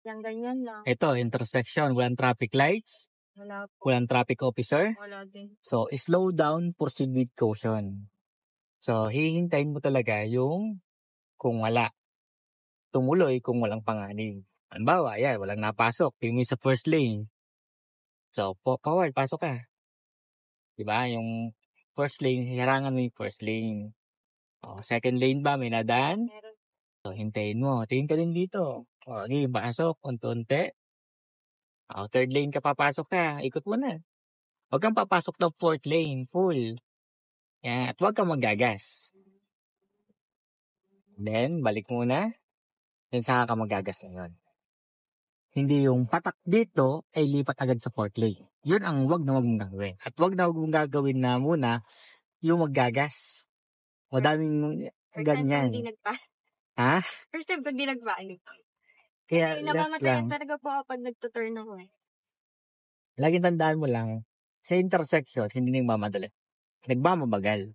Yang ganyan lang. Ito, intersection, walang traffic lights, Wala po. walang traffic officer. Wala din. So, slow down, proceed with caution. So, hihintayin mo talaga yung kung wala. Tumuloy kung walang panganib. Halimbawa, yan, walang napasok. Tingin mo sa first lane. So, forward, pasok ka. Diba? Yung first lane, hiharangan mo yung first lane. O, second lane ba, may nadaan? Meron. So, hintayin mo. Tingin ka din dito. O, okay, pasok, unti-unti. O, third lane ka, papasok ka. Ikot mo na. Huwag kang papasok ng fourth lane, full. Yan, at huwag kang magagas. Then, balik muna. Then, saka ka magagas ngayon. Hindi yung patak dito ay lipat agad sa fourth lane. Yun ang wag na wag mong gagawin. At wag na wag mong gagawin na muna yung maggagas. Madaming First time pag ganyan. di nagpa. Ha? First time pag di nagpaano. Kaya Kasi relax namamatayan lang. talaga po ako pag nagtuturn ako eh. Laging tandaan mo lang, sa intersection, hindi nagmamadali. Nagmamabagal.